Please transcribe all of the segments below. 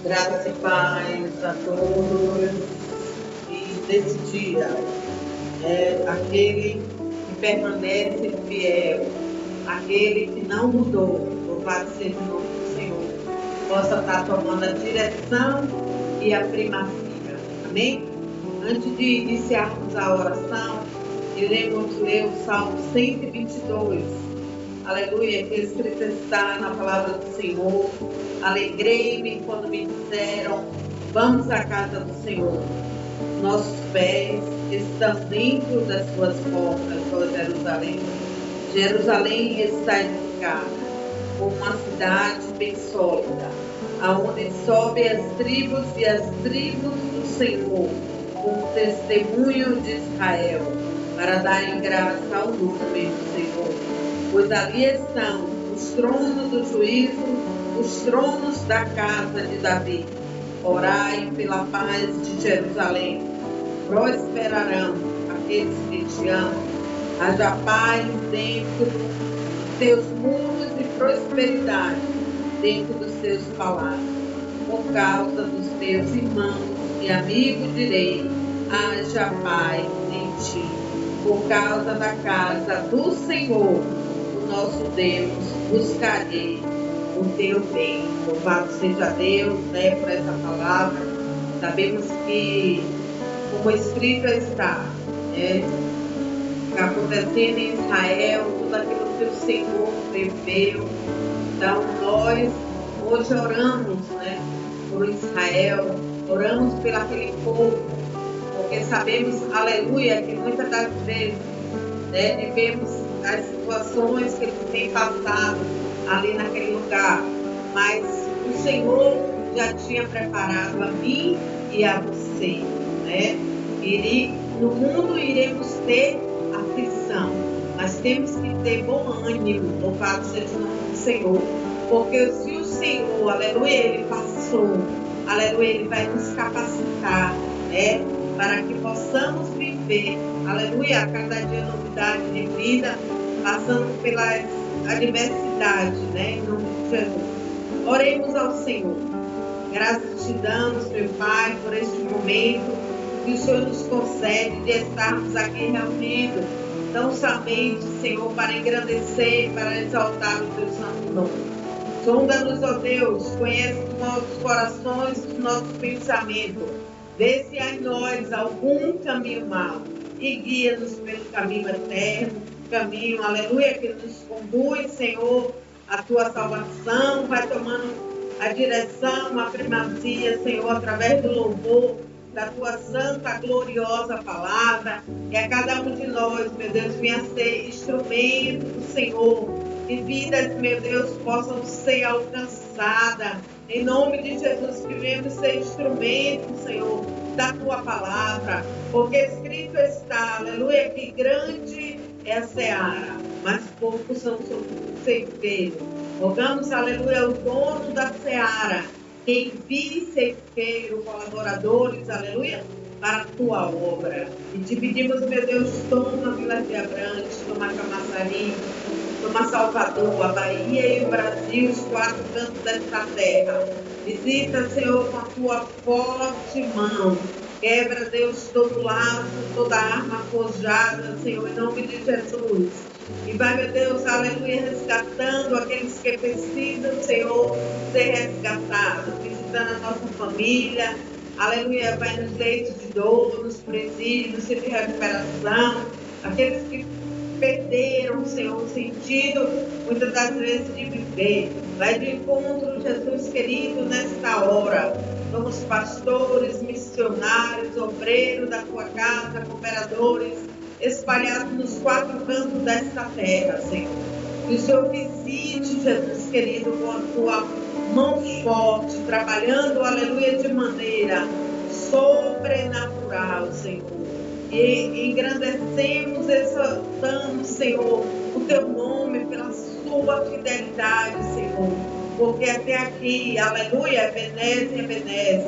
Graça e paz a todos. E nesse dia, aquele que permanece fiel, aquele que não mudou, louvado seja o nome do Senhor, possa estar tomando a direção e a primazia. Amém? Antes de iniciarmos a oração, iremos ler o Salmo 122. Aleluia, que escrito está na palavra do Senhor. Alegrei-me quando me disseram, vamos à casa do Senhor. Nossos pés estão dentro das suas portas, ó Jerusalém. Jerusalém está edificada como uma cidade bem sólida, aonde sobe as tribos e as tribos do Senhor, como testemunho de Israel, para darem graça ao nome do Senhor. Pois ali estão os tronos do juízo, os tronos da casa de Davi. Orai pela paz de Jerusalém. Prosperarão aqueles que te amam. Haja paz dentro dos teus muros e prosperidade dentro dos teus palácios. Por causa dos meus irmãos e amigos direi, haja paz em ti. Por causa da casa do Senhor, o nosso Deus, buscarei o teu bem. Louvado seja Deus, por essa palavra. Sabemos que, como escrito está, acontecendo em Israel, tudo aquilo que o Senhor preveu. Então, nós hoje oramos, por Israel, oramos pelo aquele povo, porque sabemos, aleluia, que muitas das vezes, vivemos as situações que eles têm passado ali naquele lugar, mas o Senhor já tinha preparado a mim e a você, no mundo iremos ter aflição, mas temos que ter bom ânimo, louvado seja o nome do Senhor, porque se o Senhor, aleluia, Ele passou, aleluia, Ele vai nos capacitar, para que possamos viver, aleluia, a cada dia novidade de vida, passando pelas adversidades, em nome de Jesus. Oremos ao Senhor. Graças te damos, meu Pai, por este momento que o Senhor nos concede de estarmos aqui reunidos, tão somente, Senhor, para engrandecer, para exaltar o teu santo nome. Sonda-nos, ó Deus, conhece os nossos corações, os nossos pensamentos. Vê se há em nós algum caminho mau e guia-nos pelo caminho eterno, caminho, aleluia, que nos conduz, Senhor, a tua salvação, vai tomando a direção, a primazia, Senhor, através do louvor da tua santa, gloriosa palavra, que a cada um de nós, meu Deus, venha ser instrumento do Senhor, que vidas, meu Deus, possam ser alcançadas, em nome de Jesus, que venhamos ser instrumento, Senhor, da tua palavra, porque escrito está, aleluia, que grande é a seara, mas poucos são os ceifeiros. Rogamos, aleluia, ao dono da seara, que envie ceifeiro, colaboradores, aleluia, para a tua obra. E te pedimos, meu Deus, toma Vila de Abrantes, toma Camaçari, toma Salvador, a Bahia e o Brasil, os quatro cantos desta terra. Visita, Senhor, com a tua forte mão. Quebra, Deus, todo laço, toda arma forjada, Senhor, em nome de Jesus. E vai, meu Deus, aleluia, resgatando aqueles que precisam, Senhor, ser resgatados. Visitando a nossa família, aleluia, vai nos leitos de dor, nos presídios, no centro de recuperação. Aqueles que perderam, Senhor, o sentido, muitas das vezes, de viver. Vai de encontro, Jesus querido, nesta hora. Somos pastores, missionários, obreiros da tua casa, cooperadores, espalhados nos quatro cantos desta terra, Senhor. Que o Senhor visite, Jesus querido, com a tua mão forte, trabalhando, aleluia, de maneira sobrenatural, Senhor. E engrandecemos, exaltamos, Senhor, o teu nome pela sua fidelidade, Senhor. Porque até aqui, aleluia, Ebenezer,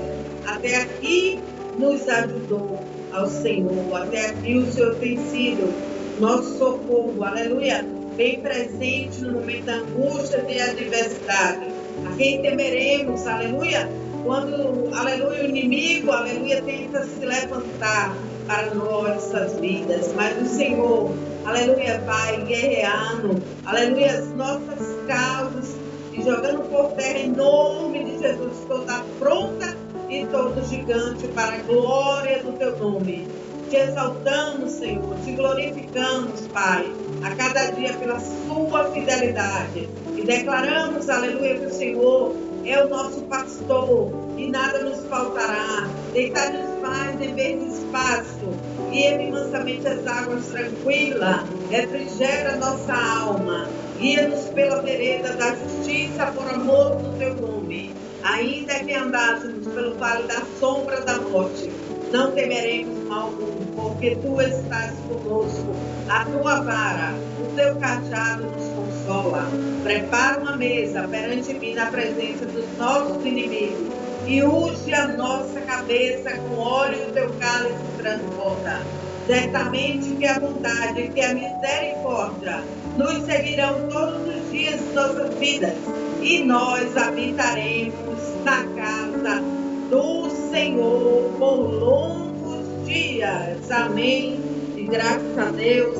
até aqui nos ajudou ao Senhor. Até aqui o Senhor tem sido nosso socorro, aleluia, bem presente no momento da angústia e adversidade. A quem temeremos, aleluia, Quando, aleluia, o inimigo, aleluia, tenta se levantar para nossas vidas, mas o Senhor, aleluia, vai guerreando, aleluia, as nossas causas e jogando por terra em nome de Jesus, toda afronta e todo gigante para a glória do teu nome. Te exaltamos, Senhor, te glorificamos, Pai, a cada dia pela sua fidelidade e declaramos, aleluia, que o Senhor é o nosso pastor e nada nos faltará. Deitar-nos faz em verdes pastos, guia-me mansamente as águas tranquilas, refrigera nossa alma, guia-nos pela vereda da justiça por amor do teu nome. Ainda que andássemos pelo vale da sombra da morte, não temeremos mal algum, porque tu estás conosco, a tua vara, o teu cajado nos consola. Prepara uma mesa perante mim na presença dos nossos inimigos e unge a nossa cabeça com óleo e o teu cálice transborda. Certamente que a bondade e que a misericórdia nos seguirão todos os dias de nossas vidas e nós habitaremos na casa do Senhor por longos dias. Amém. E graças a Deus.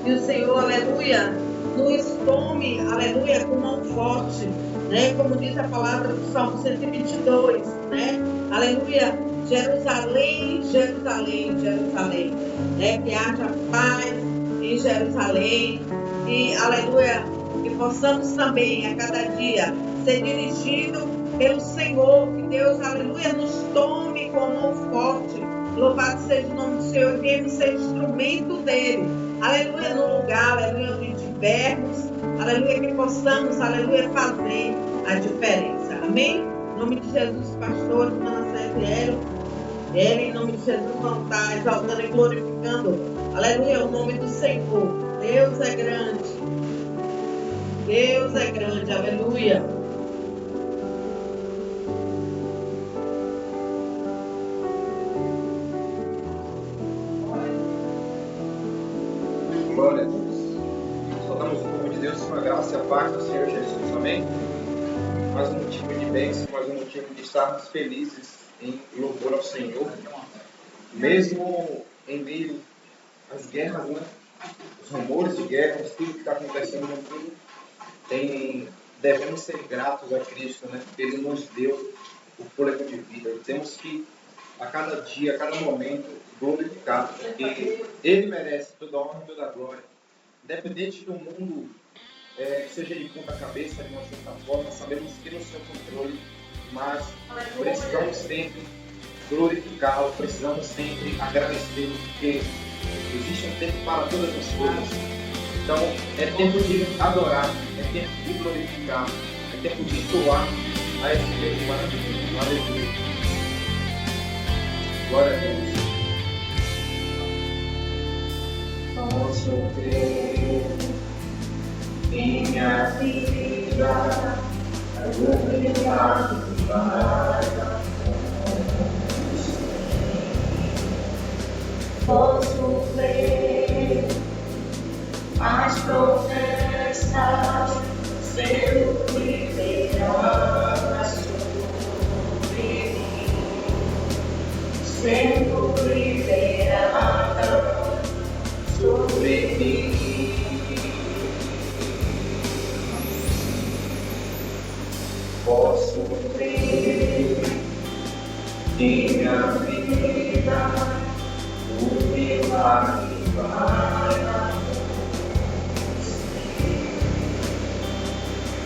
E o Senhor, aleluia, nos tome, aleluia, com mão forte, né? Como diz a palavra do Salmo 122, né? Aleluia. Jerusalém, Jerusalém, Jerusalém, né? Que haja paz em Jerusalém. E, aleluia, que possamos também a cada dia ser dirigidos pelo Senhor, que Deus, aleluia, nos tome com a mão forte. Louvado seja o nome do Senhor, que ele seja instrumento dele, aleluia, no lugar, aleluia, onde estivermos, aleluia, que possamos, aleluia, fazer a diferença. Amém? Em nome de Jesus, pastor Manassés e ele, em nome de Jesus, vão estar exaltando e glorificando, aleluia, o nome do Senhor. Deus é grande, Deus é grande, aleluia. Glória a Deus. Saudamos o povo de Deus com a graça e a paz do Senhor Jesus. Amém? Mais um motivo de bênção, mais um motivo de estarmos felizes em louvor ao Senhor. Mesmo em meio às guerras, né? Os rumores de guerras, tudo que está acontecendo no mundo, devemos ser gratos a Cristo, né? Porque Ele nos deu o fôlego de vida. Temos que, a cada dia, a cada momento, glorificar, porque Ele merece toda a honra e toda a glória. Independente do mundo seja de ponta cabeça, de uma certa forma, sabemos que no seu controle, mas precisamos sempre glorificá-lo, precisamos sempre agradecê-lo, porque existe um tempo para todas as coisas. Então, é tempo de adorar, é tempo de glorificar, é tempo de doar a esse Deus maravilhoso. Aleluia. Glória a Deus. Posso ter minha vida, obrigado para posso ver as promessas sendo liberadas sobre mim, sendo liberada sobre mim. Posso ver minha vida, o milagre vai acontecer.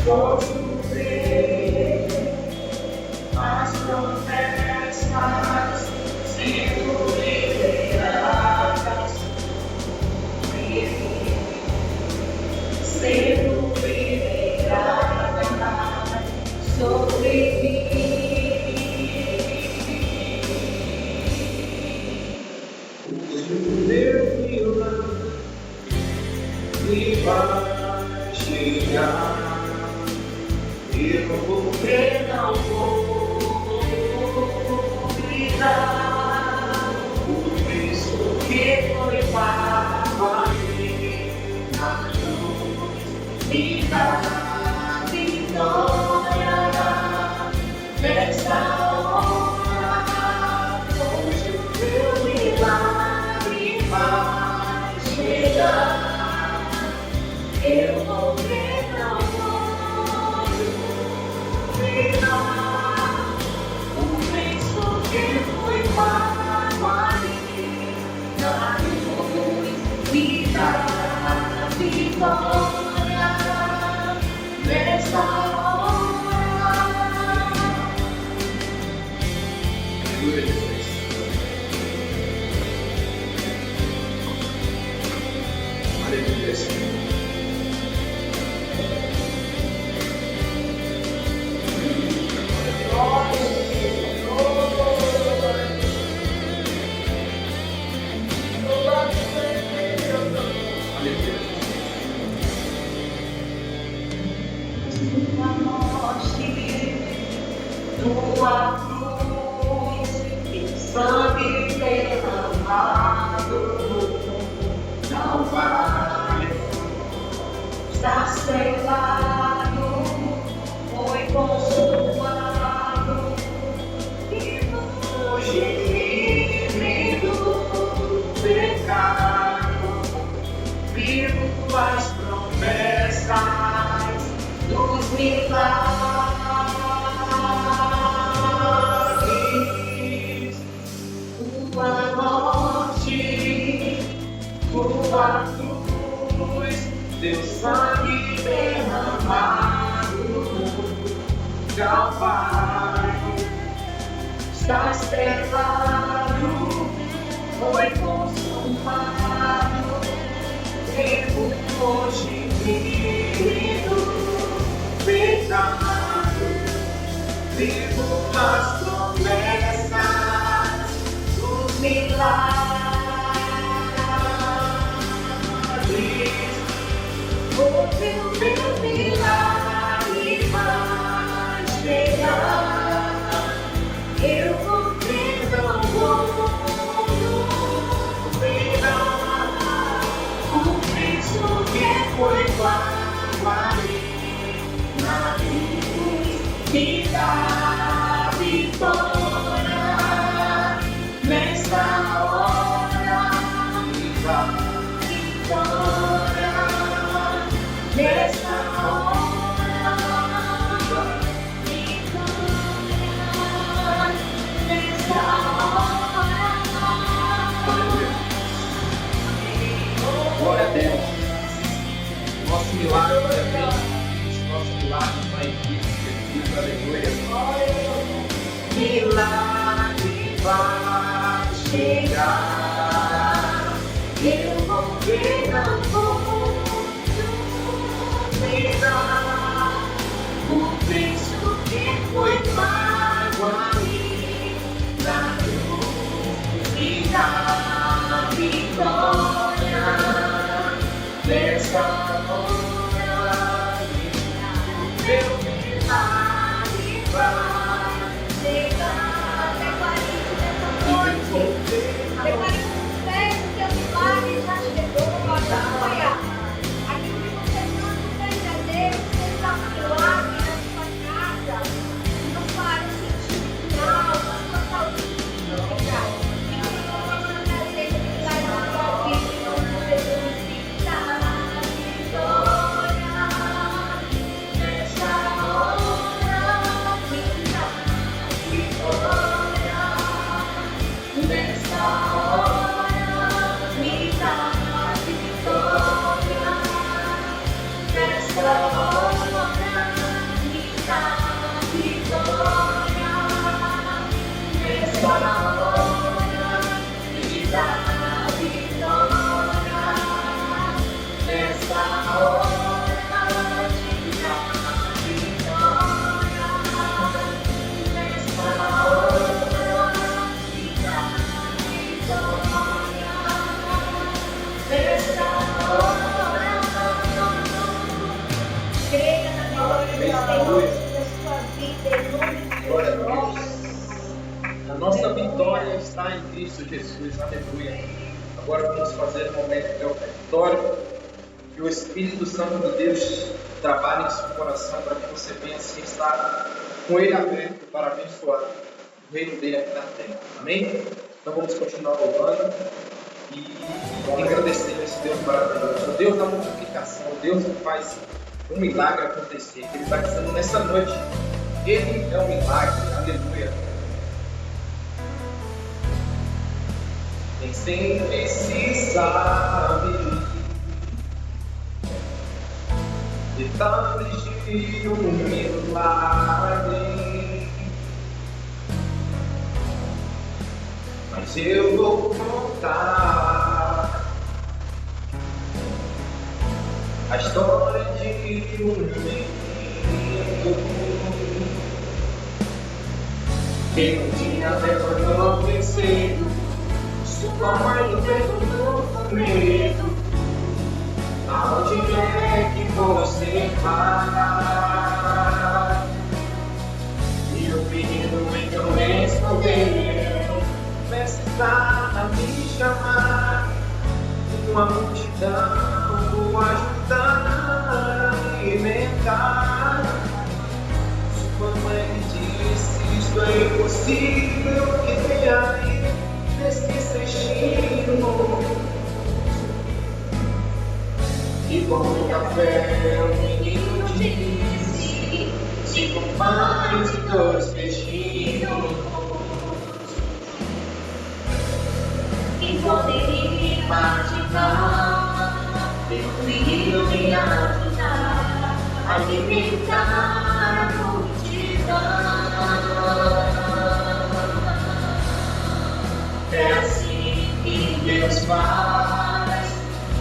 Posso ver as promessas sendo liberadas sobre mim, sendo liberadas sobre mim. E vai chegar, eu vou Eu não vou duvidar, por isso que foi para mim na cruz, me dá vitória nessa hora. Eu vou ver, não vou duvidar. O Cristo que foi pago ali, na cruz, me dá vitória nesta hora. Aleluia, Jesus. Aleluia, Senhor. Tua cruz, sangue derramado, Calvário, está selado, foi consumado, e hoje livre do pecado, vivo as promessas dos milagres. Tua morte, tua cruz, teu sangue derramado, Calvário, está selado, foi consumado, vivo hoje livre do pecado, vivo as promessas dos milagres. O teu milagre vai chegar. Eu vou ver, não vou duvidar. O Cristo que foi pago ali na cruz me dá vitória nesta hora. Me dá vitória nesta hora. Vitória nesta hora. Glória a Deus. Nosso milagre é bem. Nosso milagre vai em Cristo Jesus. Aleluia. Milagre vai chegar. Eu vou ver, não vou duvidar. O Cristo que foi pago ali na cruz me dá vitória nessa hora. Meu milagre vai chegar. Declare com fé que seu milagre já chegou. Aleluia. Aquilo que você tanto pede a Deus, seja um milagre na sua casa, no seu sentimental, na sua saúde física. E que você possa trazer esse milagre na sua vida, em nome de Jesus. Dá vitória nesta hora. Me dá vitória nesta hora. Me dá vitória nesta hora. Me dá vitória nesta hora. Me dá vitória nesta hora. Me dá vitória nesta hora. Me dá vitória nesta hora. Creia na glória do Senhor na sua vida, em nome de Glória a Jesus. Deus. A nossa vitória está em Cristo Jesus. Aleluia. Agora vamos fazer um momento de ofertório. Que o Espírito Santo de Deus trabalhe em seu coração para que você venha assim estar com ele aberto para abençoar o reino dele aqui na terra. Amém? Então vamos continuar louvando e agradecendo esse Deus maravilhoso, o Deus da multiplicação, o Deus que faz um milagre acontecer. Ele está dizendo nessa noite, Ele é um milagre, aleluia. Nem sempre se sabe detalhes de um milagre, mas eu vou contar a história de um menino que um dia levantou vencido, sua mãe o perguntou com medo: aonde é que você vai? E o menino então respondeu: precisa me chamar, uma multidão vou ajudar a alimentar. Sua mãe disse: isto é impossível, que tem ali nesse cestinho. E com café o menino disse: 5 pães e 2 peixinhos. Quem poderia imaginar que o menino me ajudar a alimentar a multidão? É assim que Deus faz,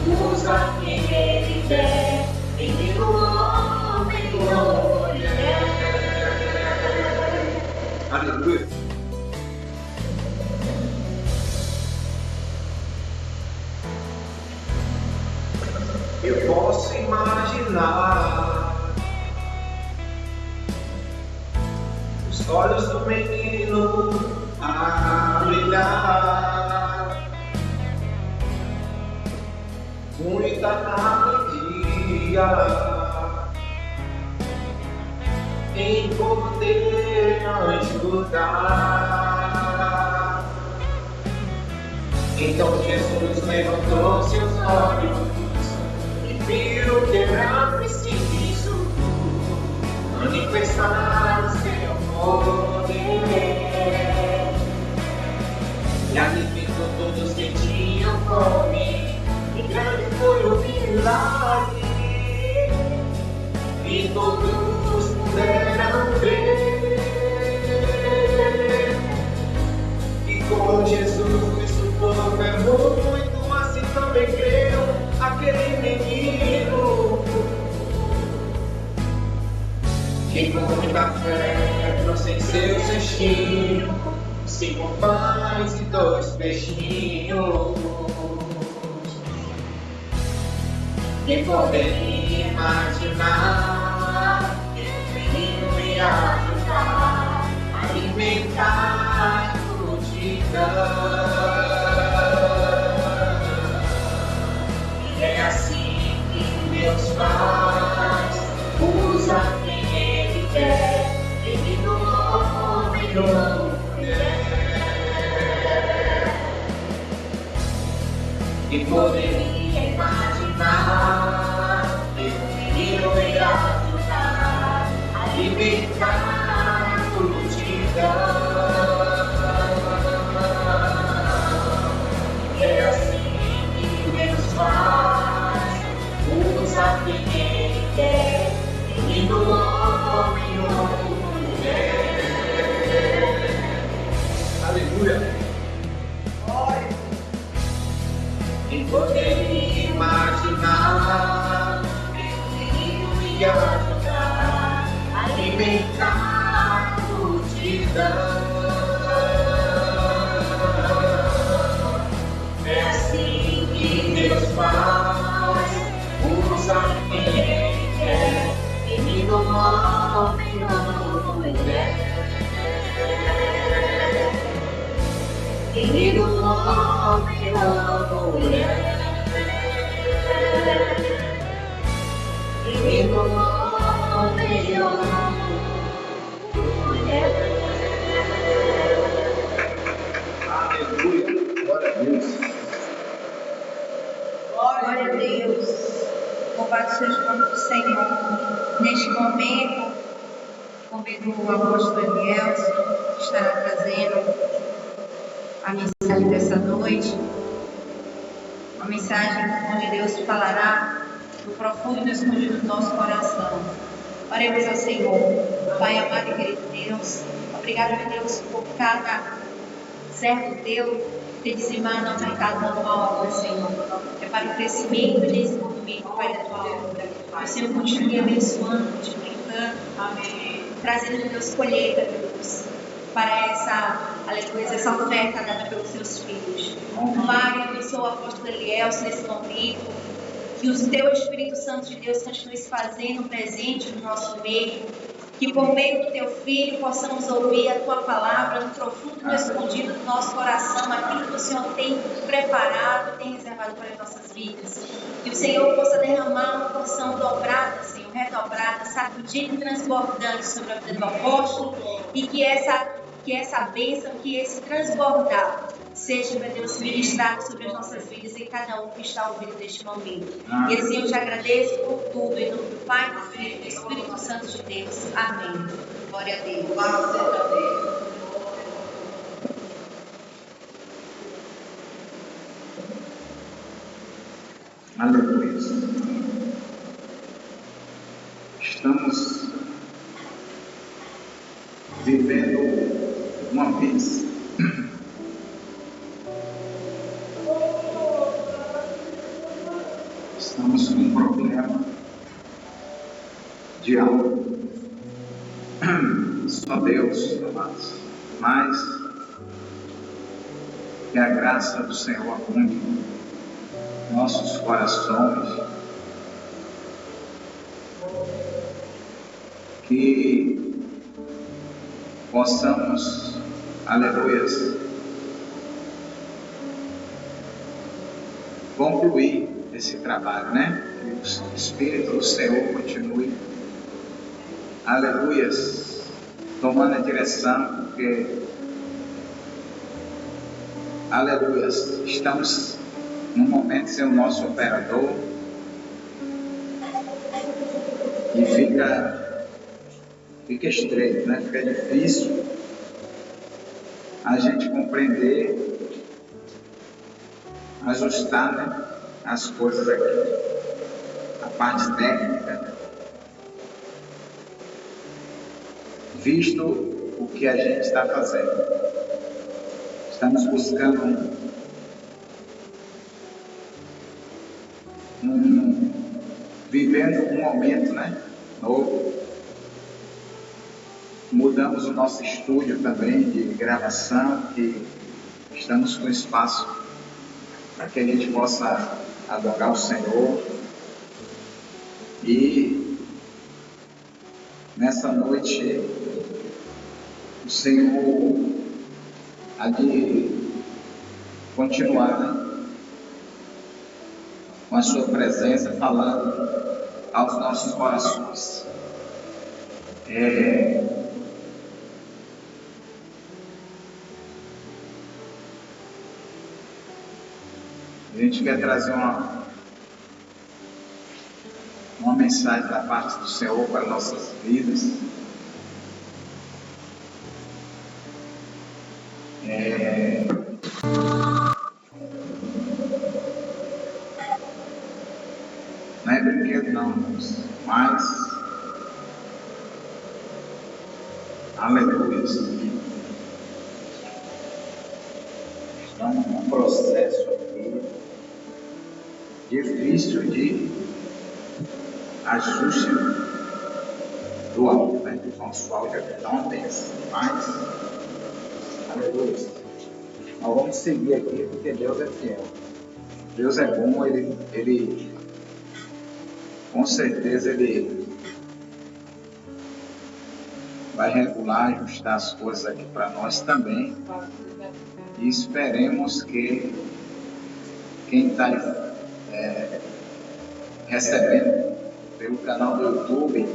usa quem Ele quer, menino, homem ou mulher. Aleluia. Eu posso imaginar os olhos do menino a brilhar, muita alegria em poder ajudar. Então Jesus levantou seus olhos e viu que era preciso manifestar o seu poder, e alimentou todos que tinham fome. E grande foi o milagre, e todos puderam ver. E com Jesus isso tudo é muito, assim também creu aquele menino que com muita fé trouxe em seu cestinho 5 pães e 2 peixinhos. Quem poderia imaginar que o menino ia ajudar a alimentar a multidão? E é assim que Deus faz, usa quem Ele quer, menino, homem ou mulher. Quem poderia imaginar que o menino ia ajudar a alimentar a multidão? E é assim que Deus faz, usa quem Ele quer, menino, homem ou mulher. Aleluia. Quem poderia imaginar que o menino ia ajudar a alimentar a multidão? É assim que Deus faz, usa quem Ele quer, menino, homem ou mulher. Menino, homem ou mulher. Menino, homem ou mulher. Aleluia. Glória a Deus. Glória a Louvado seja o nome do Senhor. Neste momento, convido o apóstolo Elielson, que estará trazendo a mensagem dessa noite. Uma mensagem onde Deus falará no profundo e no escondido do nosso coração. Oremos ao Senhor. Pai amado e querido Deus, obrigado, meu Deus, por cada servo teu ter dizimado, aumentado na tua obra, Senhor. É para o crescimento e desenvolvimento, Pai, da tua obra. Que o Senhor continue abençoando, multiplicando, amém, trazendo, meu Deus, colheita, meu Deus, para essa oferta dada pelos seus filhos. Pai, abençoa o apóstolo Elielson nesse momento. Que o teu Espírito Santo de Deus continue se fazendo presente no nosso meio. Que por meio do teu Filho possamos ouvir a tua palavra no profundo e no escondido do nosso coração, aquilo que o Senhor tem preparado, tem reservado para as nossas vidas. Que o Senhor possa derramar uma porção dobrada, Senhor, redobrada, sacudida e transbordante sobre a vida do apóstolo, e que essa bênção, que esse transbordar seja, meu Deus, ministrado sobre as nossas vidas e cada um que está ouvindo neste momento. E assim eu te agradeço por tudo, em nome do Pai, do Filho e do Espírito Santo de Deus. Amém. Glória a Deus. Glória a Deus. Aleluia. Estamos vivendo uma vez estamos com um problema de alma. Só Deus, amados. Mas que a graça do Senhor abunde em nossos corações, que possamos, aleluias, concluir esse trabalho, né? Que o Espírito do Senhor continue, aleluias, tomando a direção, porque, aleluias, estamos num momento sem o nosso operador e fica estreito, né? Fica difícil a gente compreender, ajustar, né, as coisas aqui, a parte técnica, visto o que a gente está fazendo. Estamos buscando vivendo um momento, né, novo. Mudamos o nosso estúdio também de gravação, que estamos com espaço para que a gente possa adorar o Senhor. E nessa noite o Senhor há de continuar, né, com a sua presença, falando aos nossos corações. A gente quer trazer uma mensagem da parte do Senhor para nossas vidas. Não é brinquedo não, irmãos, mas aleluia. Estamos num processo aqui difícil de ajuste do áudio, né? O nosso áudio aqui dá uma benção, mas aleluia. Nós vamos seguir aqui porque Deus é fiel. Deus é bom, ele com certeza ele vai regular, ajustar as coisas aqui para nós também. E esperemos que quem está recebendo pelo canal do YouTube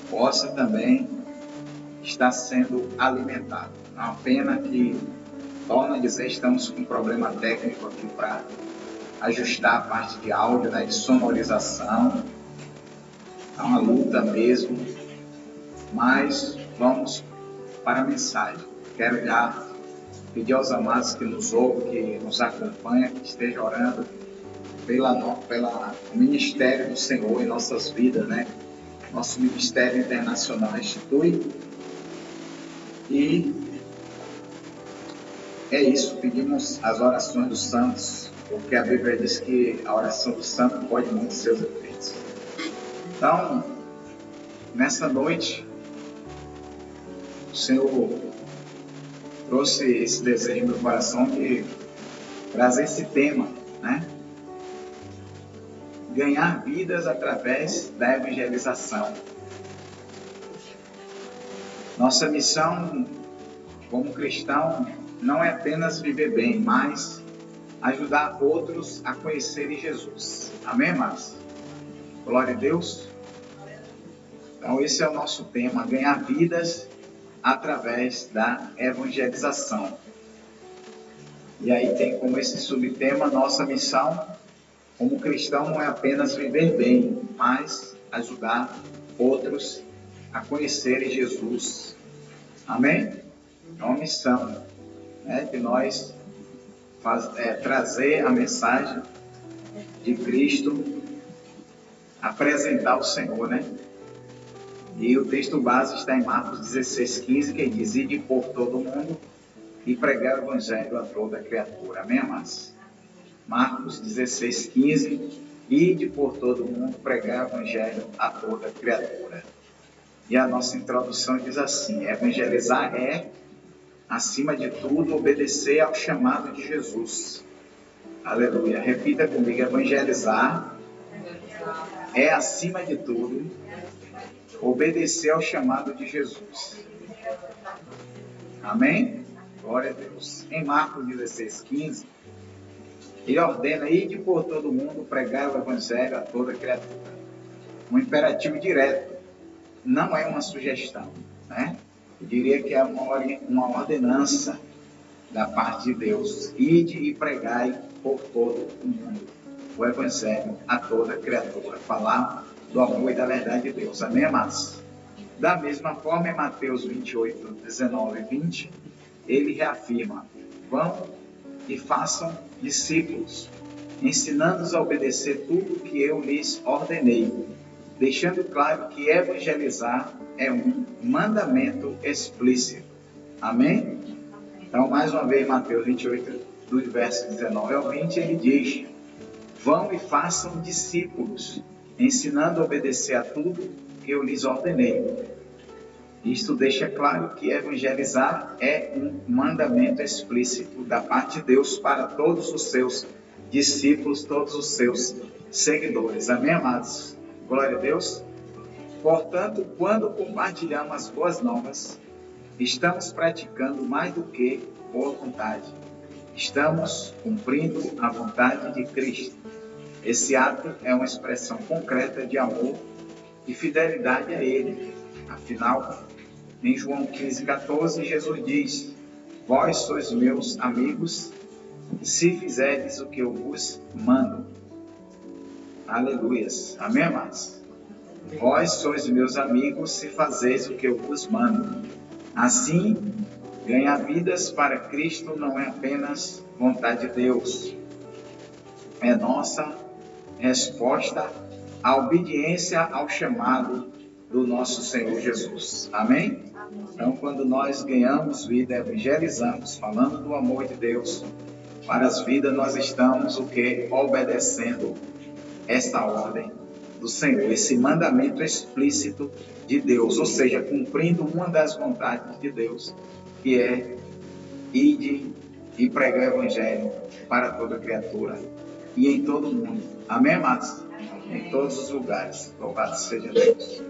possa também estar sendo alimentado. É uma pena que, torna a dizer, estamos com um problema técnico aqui para ajustar a parte de áudio, né, de sonorização. É uma luta mesmo, mas vamos para a mensagem. Quero já pedir aos amados que nos ouvem, que nos acompanham, que estejam orando pela ministério do Senhor em nossas vidas, né? Nosso Ministério Internacional Institui. E é isso, pedimos as orações dos santos, porque a Bíblia diz que a oração do santo pode muito seus efeitos. Então, nessa noite, o Senhor trouxe esse desejo no meu coração de trazer esse tema, né? Ganhar vidas através da evangelização. Nossa missão como cristão não é apenas viver bem, mas ajudar outros a conhecerem Jesus. Amém, irmãos? Glória a Deus. Então esse é o nosso tema, ganhar vidas através da evangelização. E aí tem como esse subtema, nossa missão como cristão não é apenas viver bem, mas ajudar outros a conhecerem Jesus. Amém? É uma missão, né, de nós trazer a mensagem de Cristo, apresentar o Senhor, né? E o texto base está em Marcos 16:15, que diz: ide por todo mundo e pregar o evangelho a toda criatura. Amém, amados? Marcos 16:15, ide por todo mundo pregar o evangelho a toda criatura. E a nossa introdução diz assim: evangelizar é, acima de tudo, obedecer ao chamado de Jesus. Aleluia. Repita comigo: evangelizar é, acima de tudo, obedecer ao chamado de Jesus. Amém? Glória a Deus. Em Marcos 16:15, ele ordena: ide por todo mundo pregar o evangelho a toda criatura. Um imperativo direto, não é uma sugestão, né? Eu diria que é uma ordenança da parte de Deus. Ide e pregai por todo o mundo o evangelho a toda criatura. Falar do amor e da verdade de Deus. Amém, amados? Da mesma forma, em Mateus 28, 19 e 20, ele reafirma: vão e façam discípulos, ensinando-os a obedecer tudo o que eu lhes ordenei, deixando claro que evangelizar é um mandamento explícito. Amém? Então, mais uma vez, Mateus 28, do verso 19 ao 20, ele diz: vão e façam discípulos, ensinando a obedecer a tudo que eu lhes ordenei. Isto deixa claro que evangelizar é um mandamento explícito da parte de Deus para todos os seus discípulos, todos os seus seguidores. Amém, amados? Glória a Deus. Portanto, quando compartilhamos as boas novas, estamos praticando mais do que boa vontade. Estamos cumprindo a vontade de Cristo. Esse ato é uma expressão concreta de amor e fidelidade a Ele. Afinal, em João 15:14, Jesus diz: vós sois meus amigos, se fizerdes o que eu vos mando. Aleluias. Amém, amados? Vós sois meus amigos, se fazeis o que eu vos mando. Assim, ganhar vidas para Cristo não é apenas vontade de Deus. É nossa resposta à obediência ao chamado do nosso Senhor Jesus. Amém? Então, quando nós ganhamos vida, evangelizamos, falando do amor de Deus para as vidas, nós estamos o quê? Obedecendo esta ordem do Senhor, esse mandamento explícito de Deus, ou seja, cumprindo uma das vontades de Deus, que é ide e pregar o evangelho para toda criatura e em todo o mundo. Amém, amados? Em todos os lugares. Louvado seja Deus.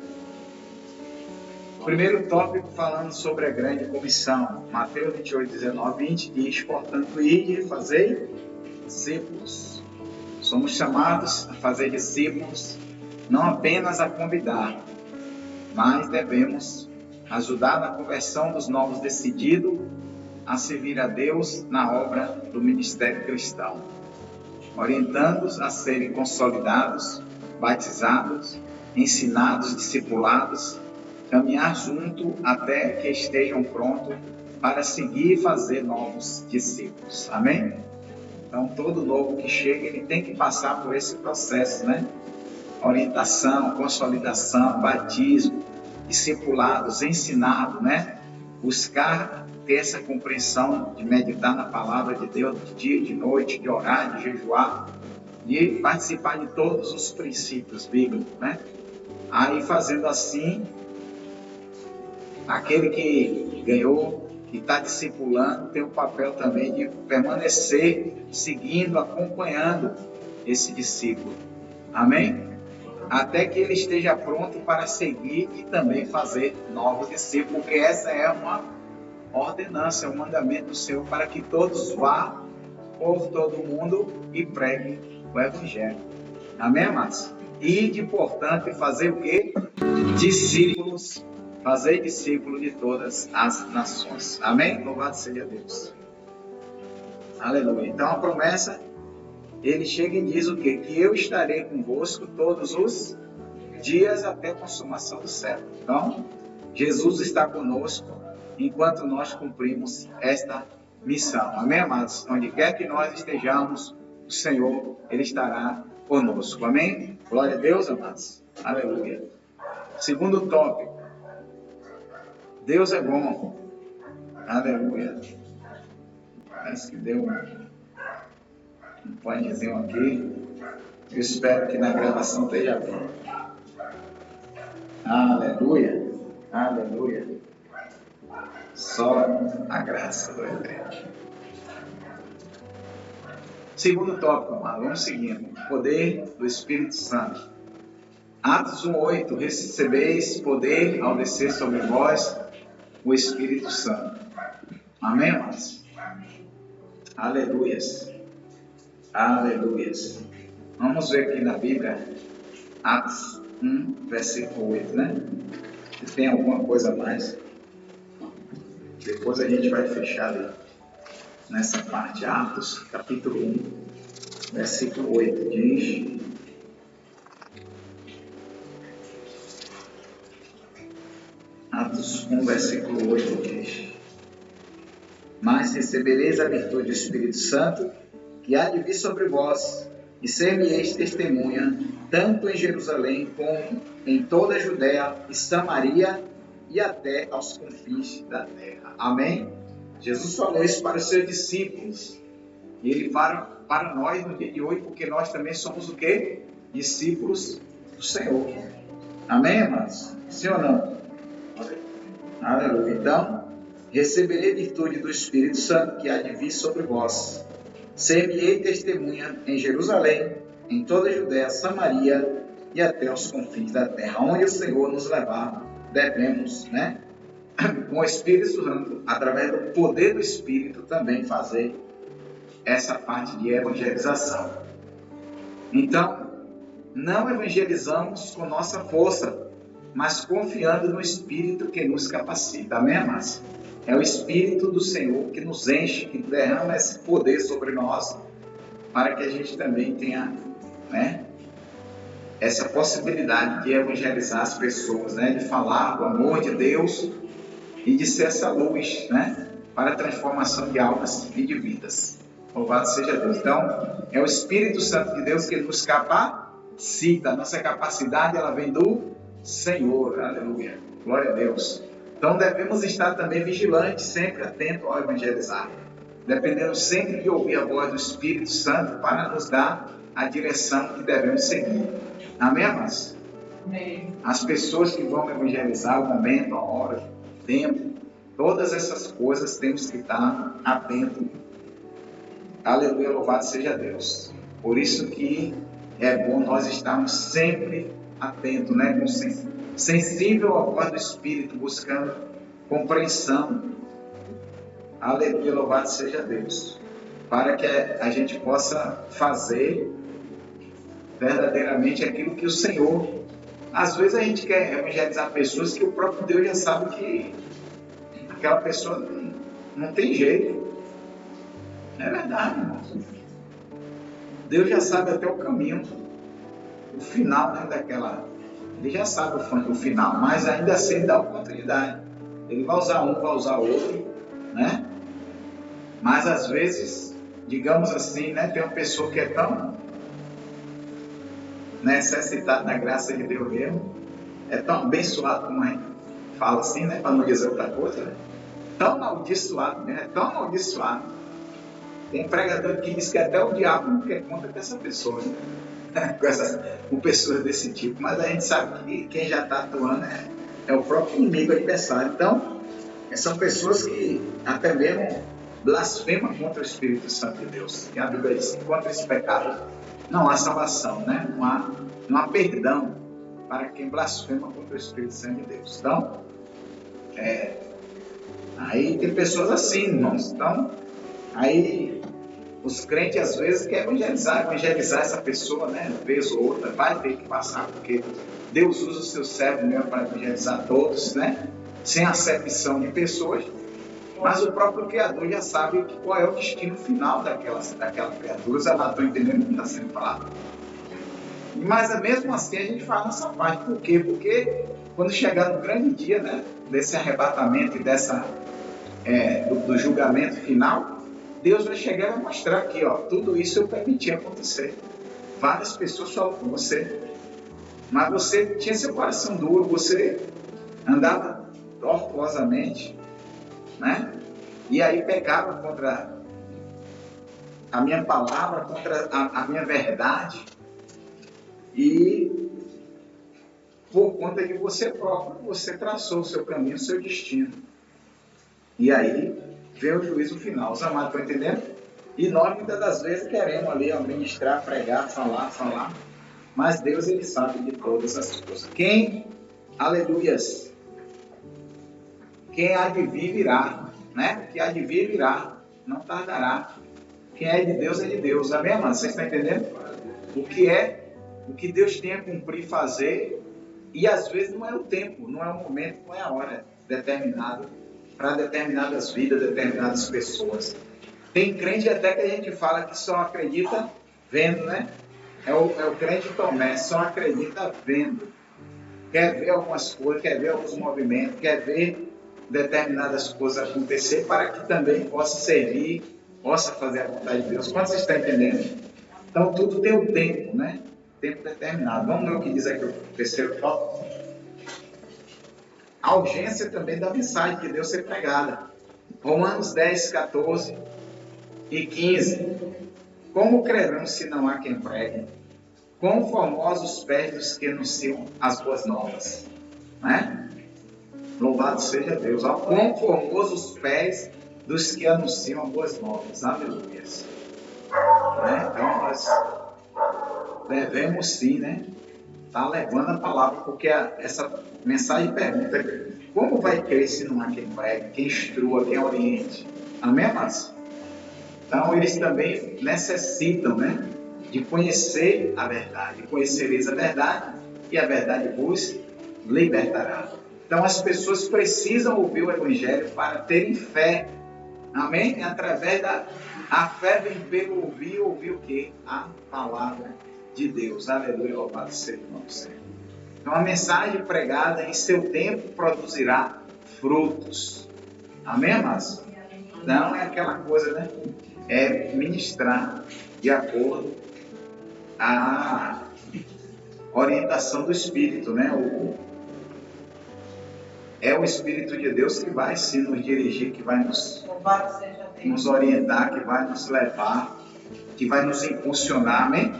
Primeiro tópico, falando sobre a grande comissão. Mateus 28, 19, 20 diz: portanto, ide e fazei discípulos. Somos chamados a fazer discípulos, não apenas a convidar, mas devemos ajudar na conversão dos novos decididos a servir a Deus na obra do ministério cristão. orientando-os a serem consolidados, batizados, ensinados, discipulados, caminhar junto até que estejam prontos para seguir e fazer novos discípulos. Amém? Então, todo novo que chega, ele tem que passar por esse processo, né? Orientação, consolidação, batismo, discipulados, ensinado, né? Buscar ter essa compreensão de meditar na palavra de Deus de dia e de noite, de orar, de jejuar, de participar de todos os princípios bíblicos, né? Aí, fazendo assim, aquele que ganhou, que está discipulando, tem o papel também de permanecer seguindo, acompanhando esse discípulo. Amém? Até que ele esteja pronto para seguir e também fazer novos discípulos, porque essa é uma ordenança, é um mandamento do Senhor para que todos vá por todo mundo e preguem o Evangelho. Amém, amados? E de portanto fazer o quê? Discípulos, fazer discípulos de todas as nações. Amém? Louvado seja Deus. Aleluia. Então a promessa, ele chega e diz o quê? Que eu estarei convosco todos os dias até a consumação do século. Então, Jesus está conosco enquanto nós cumprimos esta missão. Amém, amados? Onde quer que nós estejamos, o Senhor, ele estará conosco. Amém? Glória a Deus, amados. Aleluia. Segundo tópico. Deus é bom. Aleluia. Parece que deu um panezinho aqui. Eu espero que na gravação esteja bem. Aleluia. Aleluia. Só a graça do Eterno. Segundo tópico, amado. Vamos seguindo. Poder do Espírito Santo. Atos 1:8. Recebeis poder ao descer sobre vós o Espírito Santo. Amém, amados? Aleluias. Aleluias. Vamos ver aqui na Bíblia, Atos 1, versículo 8, né? Se tem alguma coisa a mais. Depois a gente vai fechar ali, nessa parte. Atos, capítulo 1, versículo 8, diz... Atos 1, versículo 8 diz: Mas recebereis a virtude do Espírito Santo, que há de vir sobre vós, e ser-me-eis testemunha, tanto em Jerusalém como em toda a Judéia e Samaria e até aos confins da terra. Amém? Jesus falou isso para os seus discípulos, e ele para nós no dia de hoje, porque nós também somos o quê? Discípulos do Senhor. Amém, irmãos? Sim ou não? Aleluia. Então, receberei virtude do Espírito Santo que há de vir sobre vós. Ser-me-ei testemunha em Jerusalém, em toda a Judéia, Samaria e até os confins da terra. Onde o Senhor nos levar, devemos, né? Com o Espírito Santo, através do poder do Espírito, também fazer essa parte de evangelização. Então, não evangelizamos com nossa força, mas confiando no Espírito que nos capacita. Amém, amados? É o Espírito do Senhor que nos enche, que derrama esse poder sobre nós, para que a gente também tenha, né, essa possibilidade de evangelizar as pessoas, né, de falar do amor de Deus e de ser essa luz, né, para a transformação de almas e de vidas. Louvado seja Deus. Então, é o Espírito Santo de Deus que nos capacita. A nossa capacidade, ela vem do Senhor. Aleluia. Glória a Deus. Então, devemos estar também vigilantes, sempre atentos ao evangelizar. Dependendo sempre de ouvir a voz do Espírito Santo para nos dar a direção que devemos seguir. Amém, amados? Amém. As pessoas que vão evangelizar, o momento, a hora, o tempo, todas essas coisas temos que estar atentos. Aleluia, louvado seja Deus. Por isso que é bom nós estarmos sempre atentos, né? Sensível à voz do Espírito, buscando compreensão. Aleluia, louvado seja Deus. Para que a gente possa fazer verdadeiramente aquilo que o Senhor... Às vezes a gente quer evangelizar pessoas que o próprio Deus já sabe que aquela pessoa não tem jeito. É verdade, irmão. Deus já sabe até o caminho, o final, né, daquela. Ele já sabe o final, mas ainda assim ele dá oportunidade. Ele vai usar um, vai usar outro, né? Mas às vezes, digamos assim, né, tem uma pessoa que é tão necessitada da graça de Deus mesmo, é tão abençoado, como a gente fala assim, né, para não dizer outra coisa, né? Tão amaldiçoado, né? É tão amaldiçoado. Tem pregador que diz que até o diabo não quer conta dessa pessoa, né? com pessoas desse tipo, mas a gente sabe que quem já está atuando é o próprio inimigo adversário. Então, são pessoas que até mesmo blasfemam contra o Espírito Santo de Deus. E a Bíblia diz que contra esse pecado não há salvação, né? Não há perdão para quem blasfema contra o Espírito Santo de Deus. Então, aí tem pessoas assim, irmãos. Então, aí os crentes às vezes querem evangelizar essa pessoa, né? Uma vez ou outra, vai ter que passar, porque Deus usa o seu servo mesmo para evangelizar todos, né? Sem acepção de pessoas. Mas o próprio Criador já sabe qual é o destino final daquela criatura. Você já está entendendo o que está sendo falado? Mas mesmo assim a gente fala nessa parte. Por quê? Porque quando chegar no grande dia, né, desse arrebatamento e do julgamento final, Deus vai chegar e vai mostrar aqui, ó, tudo isso eu permiti acontecer. Várias pessoas falam com você, mas você tinha seu coração duro, você andava tortuosamente, né? E aí pecava contra a minha palavra, contra a minha verdade, e por conta de você próprio, você traçou o seu caminho, o seu destino. E aí vem o juízo final. Os amados estão entendendo? E nós muitas das vezes queremos ali ministrar, pregar, falar, mas Deus, ele sabe de todas as coisas. Quem, aleluias, quem há de vir virá, né? Que há de vir virá, não tardará. Quem é de Deus é de Deus. Amém, mano? Vocês estão entendendo? O que Deus tem a cumprir, fazer, e às vezes não é o tempo, não é o momento, não é a hora determinada para determinadas vidas, determinadas pessoas. Tem crente até que a gente fala que só acredita vendo, né? É o crente Tomé, só acredita vendo. Quer ver algumas coisas, quer ver alguns movimentos, quer ver determinadas coisas acontecer para que também possa servir, possa fazer a vontade de Deus. Quando vocês estão entendendo? Então tudo tem um tempo, né? Tempo determinado. Vamos ver o que diz aqui o terceiro tópico. A urgência também da mensagem de Deus ser pregada. Romanos 10, 14 e 15. Como crerão se não há quem pregue? Quão formosos os pés dos que anunciam as boas novas. Né? Louvado seja Deus. Quão formosos os pés dos que anunciam as boas novas. Aleluia. Né? Então nós devemos sim, né? Tá levando a palavra, porque essa mensagem pergunta: como vai crer se não há quem pregue, quem instrua, quem oriente? Amém, amados? Então eles também necessitam, né, de conhecer a verdade. Conhecereis a verdade e a verdade vos libertará. Então as pessoas precisam ouvir o Evangelho para terem fé. Amém? Através a fé vem pelo ouvir o quê? A palavra de Deus. Aleluia, louvado seja o nome do Senhor. Então a mensagem pregada em seu tempo produzirá frutos. Amém, amados? Não é aquela coisa, né? É ministrar de acordo à orientação do Espírito, né? É o Espírito de Deus que vai sim nos dirigir, que vai nos orientar, que vai nos levar, que vai nos impulsionar, amém?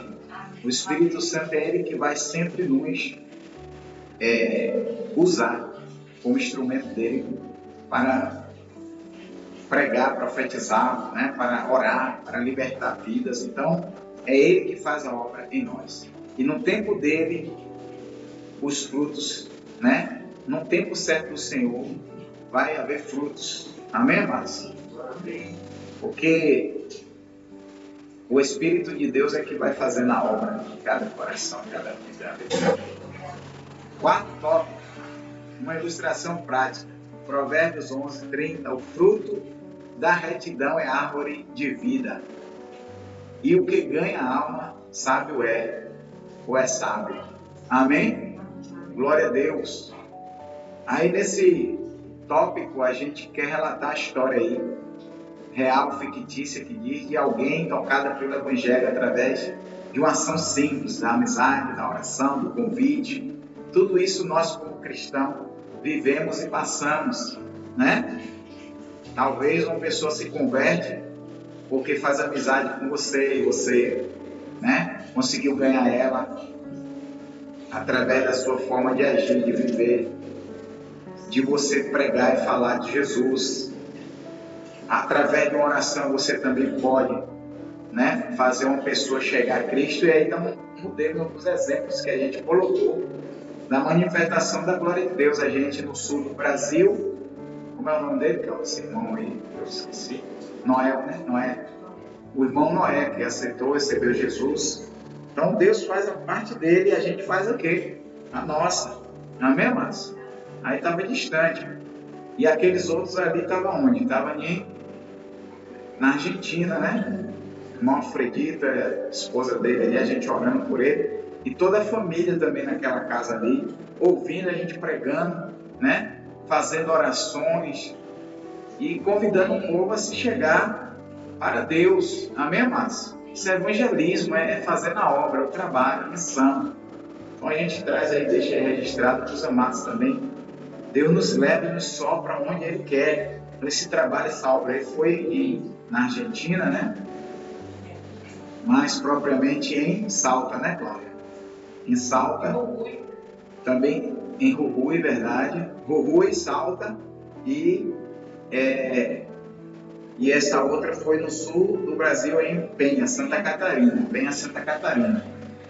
O Espírito Santo é Ele que vai sempre nos usar como instrumento dele para pregar, profetizar, né? Para orar, para libertar vidas. Então, é Ele que faz a obra em nós. E no tempo dele, os frutos, né? No tempo certo do Senhor, vai haver frutos. Amém, amados? Porque o Espírito de Deus é que vai fazer na obra de cada coração, cada vida. Quarto tópico, uma ilustração prática. Provérbios 11, 30. O fruto da retidão é árvore de vida. E o que ganha a alma, sábio é, ou é sábio. Amém? Glória a Deus. Aí nesse tópico a gente quer relatar a história aí, real, fictícia, que diz de alguém tocada pelo Evangelho através de uma ação simples, da amizade, da oração, do convite. Tudo isso nós como cristãos vivemos e passamos, né? Talvez uma pessoa se converte porque faz amizade com você e você, né, conseguiu ganhar ela através da sua forma de agir, de viver, de você pregar e falar de Jesus. Através de uma oração você também pode, né, fazer uma pessoa chegar a Cristo. E aí estamos mudando alguns exemplos que a gente colocou da manifestação da glória de Deus. A gente no sul do Brasil, como é o nome dele? Que é esse irmão aí, eu esqueci. Noé, né? Noé. O irmão Noé que aceitou, recebeu Jesus. Então Deus faz a parte dele e a gente faz o quê? A nossa. Amém, amados? Aí estava distante. E aqueles outros ali estavam onde? Estavam na Argentina, né? O irmão Alfredito, a esposa dele ali, a gente orando por ele. E toda a família também naquela casa ali, ouvindo a gente pregando, né? Fazendo orações e convidando o povo a se chegar para Deus. Amém, amados? Isso é evangelismo, é fazer na obra, é o trabalho, a missão. Então a gente traz aí, deixa aí registrado para os amados também. Deus nos leva e nos sopra onde Ele quer. Esse trabalho, essa obra aí foi na Argentina, né? Mais propriamente em Salta, né, Cláudia? Em Salta. Também em Jujuy, verdade. Jujuy, Salta e essa outra foi no sul do Brasil, em Penha, Santa Catarina. Penha, Santa Catarina.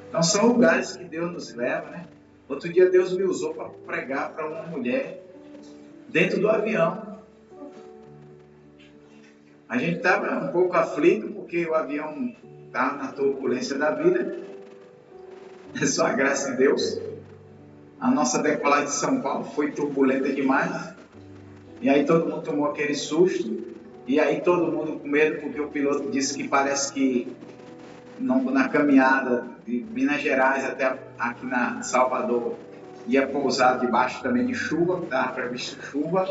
Então são lugares que Deus nos leva, né? Outro dia Deus me usou para pregar para uma mulher dentro do avião. A gente estava um pouco aflito porque o avião estava na turbulência da vida. É só a graça de Deus. A nossa decolagem de São Paulo foi turbulenta demais. E aí todo mundo tomou aquele susto. E aí todo mundo com medo porque o piloto disse que parece que na caminhada de Minas Gerais até aqui na Salvador ia pousar debaixo também de chuva, estava previsto chuva.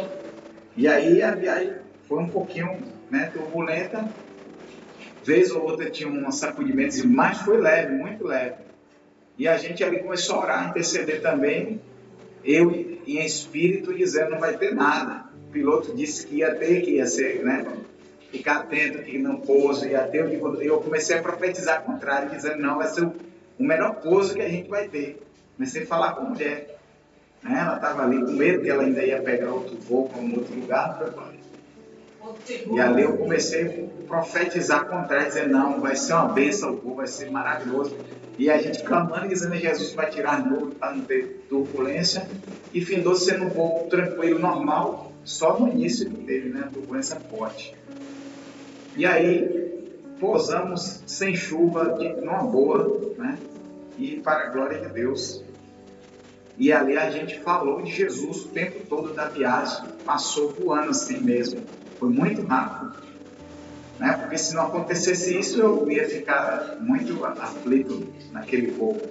E aí a viagem foi um pouquinho, né, turbulenta. Vez ou outra tinha um sacudimento, mas foi leve, muito leve. E a gente ali começou a orar, a interceder também, eu em espírito dizendo não vai ter nada. O piloto disse que ia ser, né? Ficar atento que não pouso, ia ter. Eu comecei a profetizar ao contrário, dizendo não, vai ser o melhor pouso que a gente vai ter. Comecei a falar com a mulher. Né? Ela estava ali com medo que ela ainda ia pegar outro voo para um outro lugar. E ali eu comecei a profetizar ao contrário, dizendo não, vai ser uma bênção o voo, vai ser maravilhoso. E a gente clamando, dizendo Jesus vai tirar as nuvens para não ter turbulência. E findou sendo um voo tranquilo, normal, só no início que teve, né? Turbulência forte. E aí, pousamos sem chuva, numa boa, né? E para a glória de Deus. E ali a gente falou de Jesus o tempo todo da viagem, passou voando assim mesmo. Foi muito rápido, né? Porque se não acontecesse isso, eu ia ficar muito aflito naquele voo.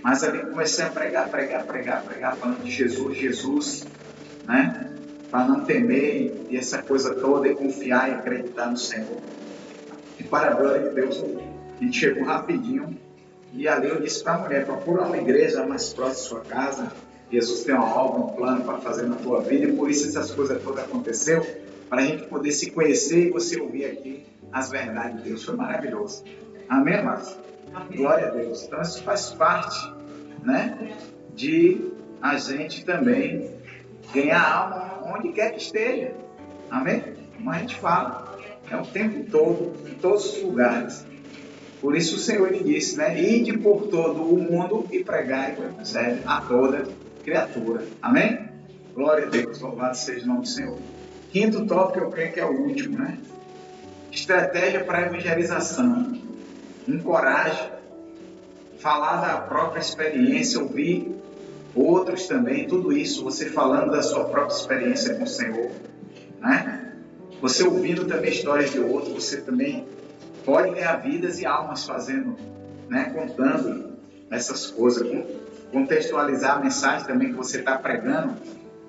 Mas ali comecei a pregar, falando de Jesus, né? Para não temer e essa coisa toda, e confiar e acreditar no Senhor. E para a glória de Deus, a gente chegou rapidinho. E ali eu disse para a mulher, procura uma igreja mais próxima da sua casa. Jesus tem uma obra, um plano para fazer na tua vida. E por isso essas coisas todas aconteceram, para a gente poder se conhecer e você ouvir aqui as verdades de Deus. Foi maravilhoso. Amém, amados? Glória a Deus. Então isso faz parte, né, de a gente também ganhar alma onde quer que esteja. Amém? Como a gente fala, é o tempo todo, em todos os lugares. Por isso o Senhor lhe disse, né? Ide por todo o mundo e pregai o evangelho a toda criatura. Amém? Glória a Deus, louvado seja o nome do Senhor. Quinto tópico, eu creio que é o último, né? Estratégia para evangelização. Encoraje, falar da própria experiência, ouvir outros também, tudo isso, você falando da sua própria experiência com o Senhor, né? Você ouvindo também histórias de outros, você também pode ganhar vidas e almas fazendo, né, contando essas coisas, contextualizar a mensagem também que você está pregando,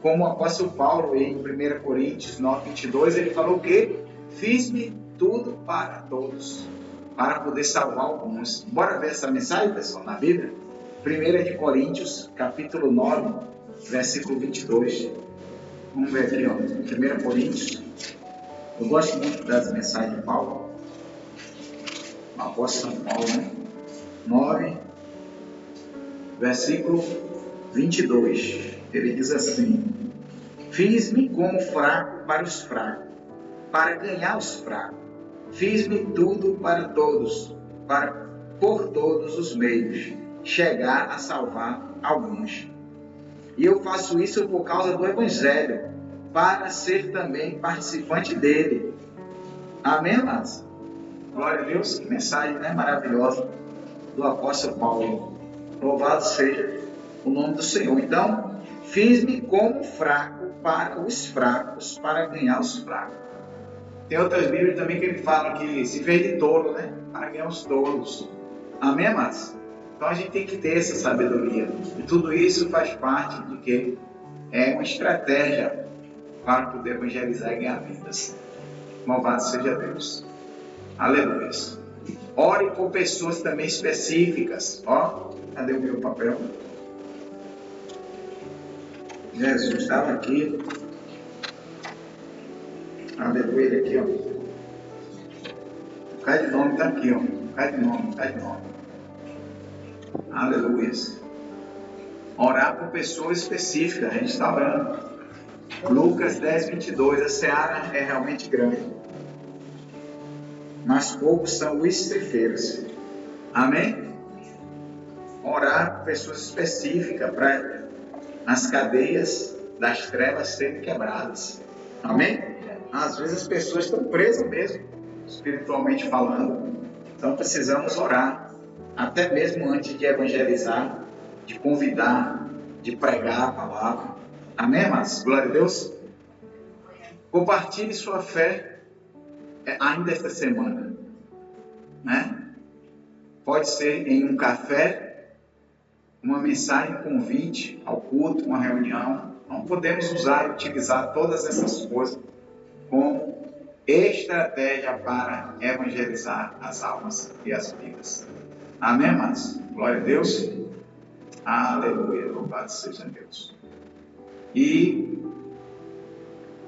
como o apóstolo Paulo em 1 Coríntios 9, 22, ele falou que fiz-me tudo para todos, para poder salvar alguns. Bora ver essa mensagem, pessoal, na Bíblia? 1 Coríntios, capítulo 9, versículo 22. Vamos ver aqui, ó, 1 Coríntios. Eu gosto muito das mensagens de Paulo, o apóstolo Paulo, né? 9, versículo 22. Ele diz assim: fiz-me como fraco para os fracos, para ganhar os fracos. Fiz-me tudo para todos, para por todos os meios chegar a salvar alguns. E eu faço isso por causa do Evangelho, para ser também participante dele. Amém, amados? Glória a Deus, que mensagem, né, maravilhosa do apóstolo Paulo. Louvado seja o nome do Senhor. Então, fiz-me como fraco para os fracos, para ganhar os fracos. Tem outras Bíblias também que ele fala que se fez de tolo, né, para ganhar os tolos. Amém, amados? Então a gente tem que ter essa sabedoria. E tudo isso faz parte de que é uma estratégia para poder evangelizar e ganhar vidas. Louvado seja Deus. Aleluia. Ore por pessoas também específicas. Ó, cadê o meu papel? Jesus estava aqui. Aleluia, ele aqui, ó. O cara de nome está aqui, ó. O cara de nome. Aleluia. Orar por pessoas específicas. A gente está orando. Lucas 10, 22. A seara é realmente grande, mas poucos são os ceifeiros. Amém? Orar por pessoas específicas para as cadeias das trevas serem quebradas. Amém? Às vezes as pessoas estão presas mesmo, espiritualmente falando. Então precisamos orar. Até mesmo antes de evangelizar, de convidar, de pregar a palavra. Amém, amados? Glória a Deus. Compartilhe sua fé ainda esta semana, né? Pode ser em um café, uma mensagem, um convite ao culto, uma reunião. Não podemos utilizar todas essas coisas como estratégia para evangelizar as almas e as vidas. Amém, amados? Glória a Deus. Aleluia. Louvado seja Deus. E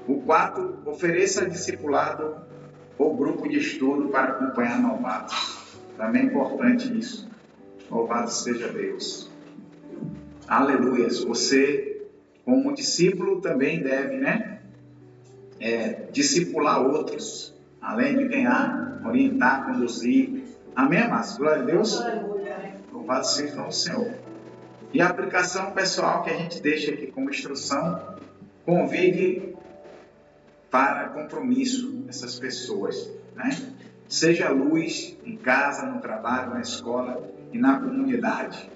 o 4, ofereça discipulado ou grupo de estudo para acompanhar novatos. Também é importante isso. Louvado seja Deus. Aleluia. Você, como discípulo, também deve, né? Discipular outros. Além de ganhar, orientar, conduzir. Amém, amados? Glória a Deus. Louvado seja o Senhor. E a aplicação pessoal que a gente deixa aqui como instrução, convide para compromisso essas pessoas, né? Seja luz em casa, no trabalho, na escola e na comunidade.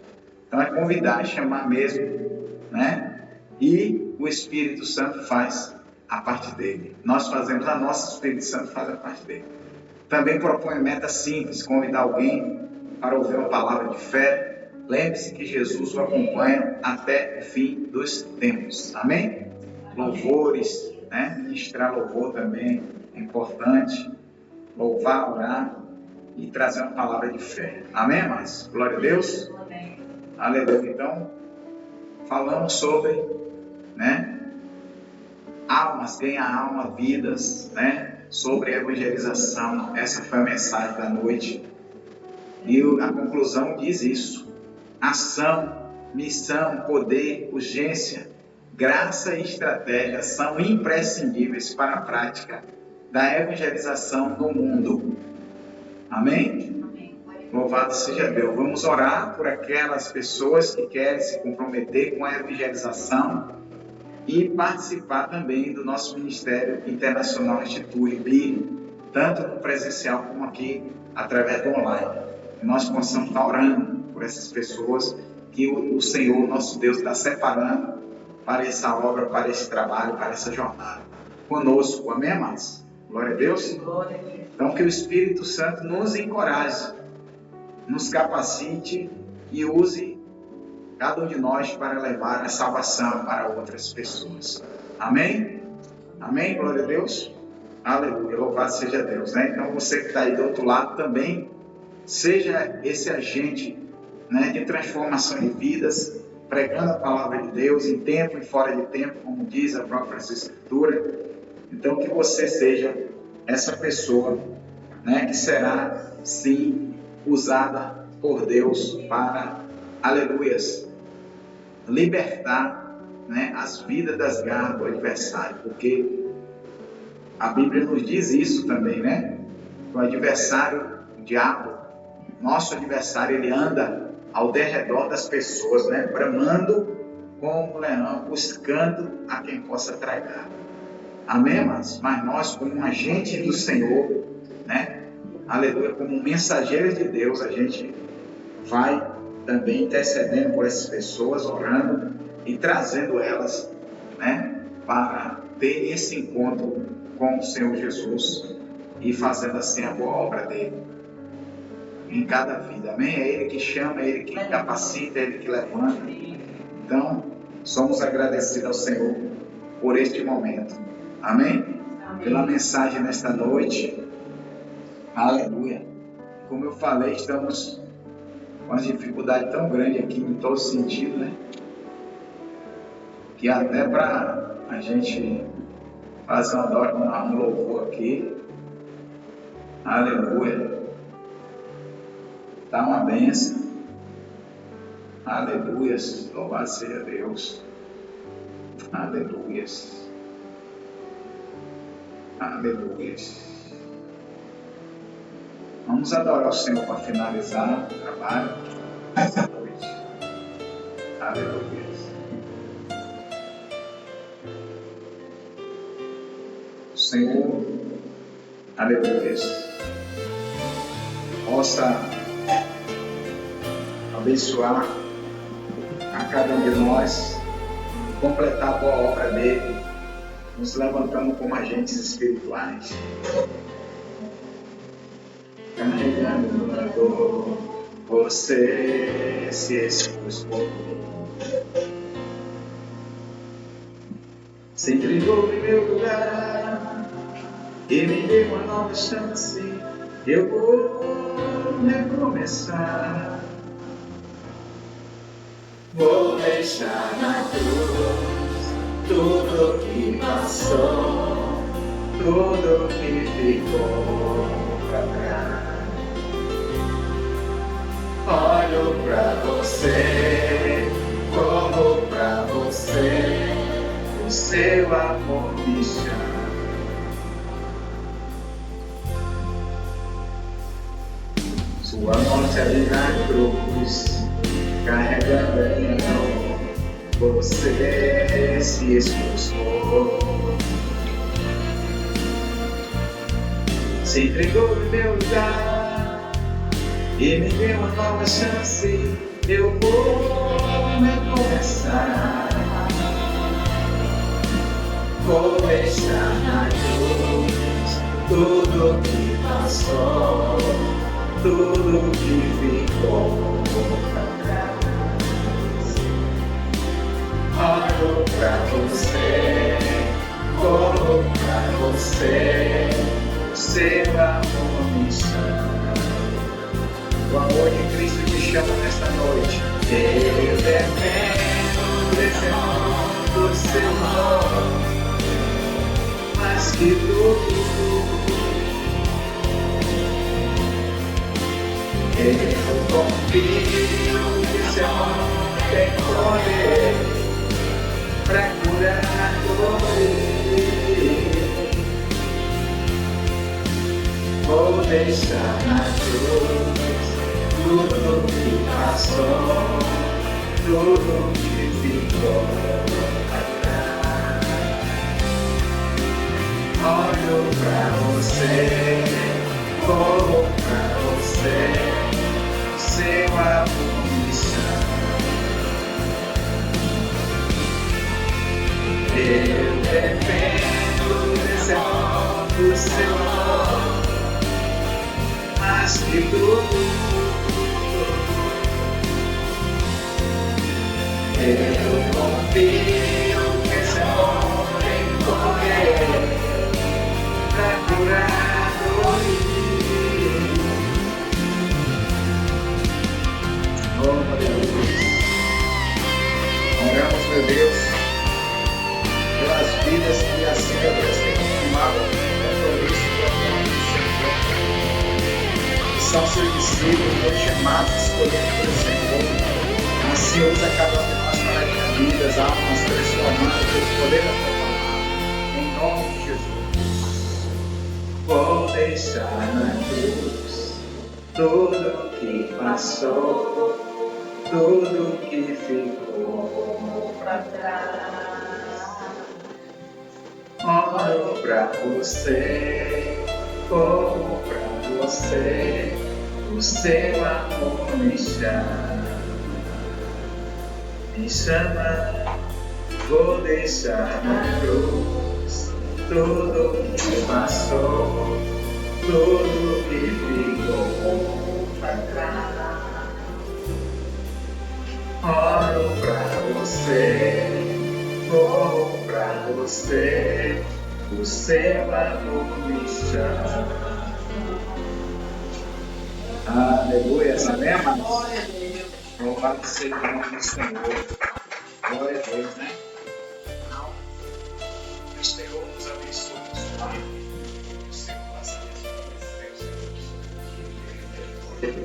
Então é convidar, chamar mesmo, né? E o Espírito Santo faz a parte dele. Nós fazemos a nossa, o Espírito Santo faz a parte dele. Também propõe meta simples, convidar alguém para ouvir uma palavra de fé. Lembre-se que Jesus o acompanha até o fim dos tempos. Amém? Louvores, né? Ministrar louvor também é importante. Louvar, orar e trazer uma palavra de fé. Amém, amados? Glória a Deus. Amém. Aleluia. Então, falamos sobre, né? Almas, ganha alma, vidas, né? Sobre evangelização. Essa foi a mensagem da noite. E a conclusão diz isso. Ação, missão, poder, urgência, graça e estratégia são imprescindíveis para a prática da evangelização no mundo. Amém? Amém. Louvado seja Deus. Vamos orar por aquelas pessoas que querem se comprometer com a evangelização e participar também do nosso Ministério Internacional Instituto BI, tanto no presencial como aqui através do online. Que nós possamos estar orando por essas pessoas que o Senhor, nosso Deus, está separando para essa obra, para esse trabalho, para essa jornada. Conosco, amém, amados? Glória a Deus. Glória a Deus. Então, que o Espírito Santo nos encoraje, nos capacite e use cada um de nós para levar a salvação para outras pessoas. Amém? Amém? Glória a Deus. Aleluia. Louvado seja Deus, né? Então, você que está aí do outro lado também, seja esse agente, né, de transformação de vidas, pregando a palavra de Deus em tempo e fora de tempo, como diz a própria Escritura. Então, que você seja essa pessoa, né, que será, sim, usada por Deus para, aleluias, libertar, né, as vidas das garras do adversário, porque a Bíblia nos diz isso também, né? O adversário, o diabo, nosso adversário, ele anda ao derredor das pessoas, né, bramando como um leão, buscando a quem possa tragar. Amém, amados? Mas nós, como um agente do Senhor, né, aleluia, como mensageiros de Deus, a gente vai também intercedendo por essas pessoas, orando e trazendo elas, né, para ter esse encontro com o Senhor Jesus e fazendo assim a boa obra dele em cada vida. Amém? É Ele que chama, é Ele que capacita, é Ele que levanta. Então, somos agradecidos ao Senhor por este momento. Amém? Pela mensagem nesta noite. Aleluia. Como eu falei, estamos com uma dificuldade tão grande aqui em todo sentido, né? Que até para a gente fazer um louvor aqui, aleluia, está uma bênção, aleluia, louvado seja Deus, aleluia, aleluia. Vamos adorar o Senhor para finalizar o trabalho essa noite, aleluia. Senhor, aleluia, possa abençoar a cada um de nós, completar a boa obra dele, nos levantando como agentes espirituais, carregando a dor, você se expôs por mim, se entregou em meu lugar e me deu uma nova chance. Eu vou recomeçar, vou deixar na cruz tudo que passou, tudo que ficou pra trás. Olho pra você, como pra você, o seu amor me chama. Sua morte ali na cruz, carregando a minha dor, você se esforçou, se entregou no meu lugar e me deu uma nova chance. Eu vou recomeçar, vou deixar na cruz tudo que passou, tudo que ficou pra trás. Olho pra você, corro pra você, seu amor me chama. O amor de Cristo te chama nesta noite. Eu dependo desse amor, do seu amor, mais que tudo. Eu confio que seu amor tem poder pra curar dores. Vou deixar na cruz tudo que passou, tudo que ficou atrás. Olho pra você, corro pra você, seu amor me chama. Eu dependo desse amor, do seu amor, Eu confio que esse amor tem poder pra curar dores. Oh, Deus. Oramos, meu Deus, pelas vidas que assim, meu Deus, têm confirmado o compromisso com a tua Senhor. Que são seus discípulos, meus chamados, escolhidos pelo Senhor. Assim usa cada um de nós para ganhar vidas, almas transformadas pelo poder da tua palavra. Em nome de Jesus. Vou deixar na cruz tudo que passou, tudo que ficou para trás. Oro pra você, como pra você, o seu amor me chama, vou deixar na cruz tudo que passou, tudo que ficou para trás. Oro pra você, corro pra você, o seu amor me chama. Aleluia, amém, amados? Louvado seja o nome do Senhor. Glória a Deus, né? O Senhor nos abençoe, o Senhor faça isso.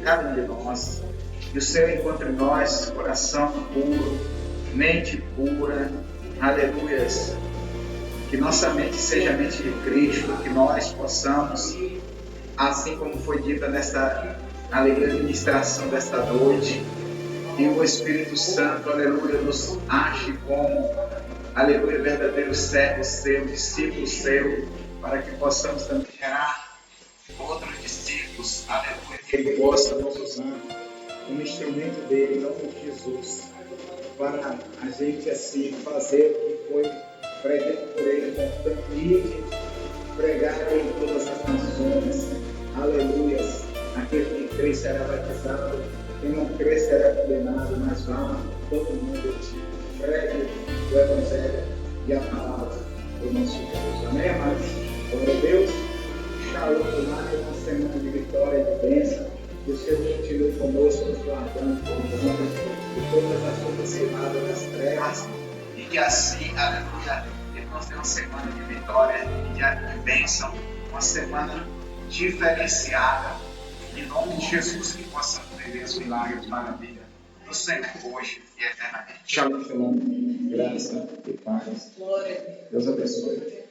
Cada um de nós. Que o Senhor encontre em nós coração puro, mente pura, aleluias. Que nossa mente seja a mente de Cristo, que nós possamos, assim como foi dita nesta alegre ministração desta noite, que o Espírito Santo, aleluia, nos ache como, aleluia, verdadeiro servo seu, discípulo seu, para que possamos também gerar outros discípulos, aleluia, que Ele possa nos usar como instrumento dele, em nome de Jesus, para a gente assim fazer o que foi pregado por ele, portanto, ir pregar em todas as nações, aleluias. Aquele que crê será batizado, quem não crê será condenado, mas vá todo mundo pregue o Evangelho e a palavra do nosso Deus. Amém, amados? Glória a Deus. Shalom, mais uma semana de vitória e de bênção. Que o Senhor continue conosco, nos guardando, de todas as lutas ciladas das trevas, e que assim, aleluia, Ele nos dê uma semana de vitória e de bênção, uma semana diferenciada, em nome de Jesus, que possamos viver os milagres, maravilha do Senhor hoje e eternamente. Shalom, shalom, graça e paz. Deus abençoe.